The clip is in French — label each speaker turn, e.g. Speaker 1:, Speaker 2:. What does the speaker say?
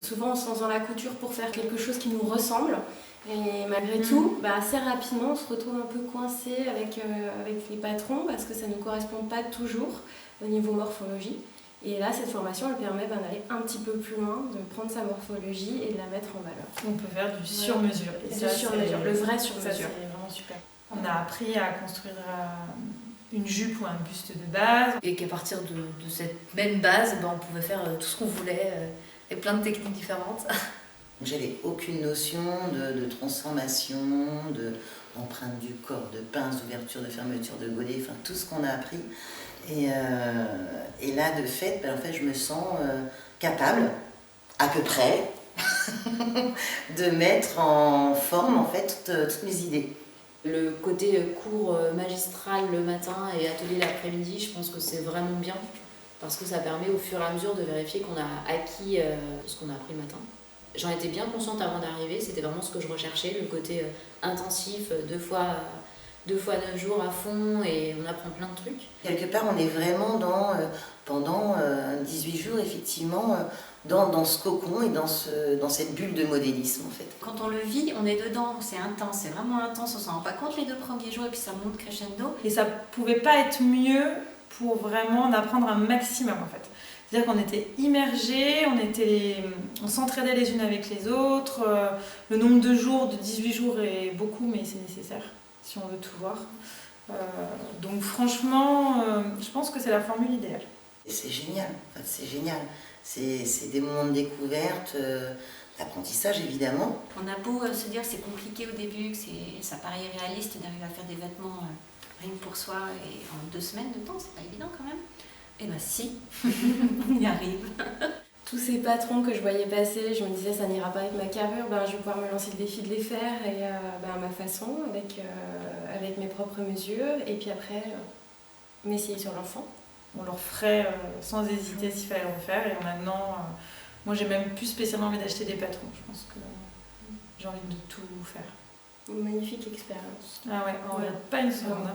Speaker 1: Souvent, on se lance dans la couture pour faire quelque chose qui nous ressemble. Et malgré tout, assez rapidement, on se retrouve un peu coincé avec les patrons parce que ça ne nous correspond pas toujours au niveau morphologie. Et là, cette formation, elle permet d'aller un petit peu plus loin, de prendre sa morphologie et de la mettre en valeur.
Speaker 2: On peut faire du sur-mesure.
Speaker 1: Et ça, sur-mesure, le vrai sur-mesure.
Speaker 2: Ça, c'est vraiment super. On a appris à construire une jupe ou un buste de base.
Speaker 3: Et qu'à partir de cette même base, on pouvait faire tout ce qu'on voulait, et plein de techniques différentes.
Speaker 4: J'avais aucune notion de transformation, d'empreinte du corps, de pince, d'ouverture, de fermeture, de godet, enfin tout ce qu'on a appris. Et là, de fait, en fait, je me sens capable, à peu près, de mettre en forme en fait toutes mes idées.
Speaker 3: Le côté cours magistral le matin et atelier l'après-midi, je pense que c'est vraiment bien parce que ça permet au fur et à mesure de vérifier qu'on a acquis ce qu'on a appris le matin. J'en étais bien consciente avant d'arriver, c'était vraiment ce que je recherchais, le côté intensif, 2 fois 9 jours à fond et on apprend plein de trucs.
Speaker 4: Quelque part, on est vraiment pendant 18 jours, effectivement, dans ce cocon et dans cette bulle de modélisme, en fait.
Speaker 5: Quand on le vit, on est dedans, c'est intense, c'est vraiment intense, on s'en rend pas compte les 2 premiers jours et puis ça monte crescendo.
Speaker 2: Et ça pouvait pas être mieux pour vraiment en apprendre un maximum, en fait. C'est-à-dire qu'on était immergés, on s'entraidait les unes avec les autres. Le nombre de jours, de 18 jours est beaucoup, mais c'est nécessaire si on veut tout voir. Donc franchement, je pense que c'est la formule idéale.
Speaker 4: C'est génial, en fait, c'est génial. C'est des moments de découverte, d'apprentissage évidemment.
Speaker 5: On a beau se dire que c'est compliqué au début, que ça paraît irréaliste d'arriver à faire des vêtements rien que pour soi et en 2 semaines de temps, c'est pas évident quand même. Eh ben si, on y arrive.
Speaker 1: Tous ces patrons que je voyais passer, je me disais ça n'ira pas avec ma carrure, je vais pouvoir me lancer le défi de les faire et à ma façon, avec mes propres mesures, et puis après m'essayer sur l'enfant.
Speaker 2: On le referait sans hésiter s'il fallait le refaire, et maintenant, moi j'ai même plus spécialement envie d'acheter des patrons, je pense que j'ai envie de tout faire.
Speaker 1: Une magnifique expérience.
Speaker 2: Ah ouais, on regarde pas une seconde.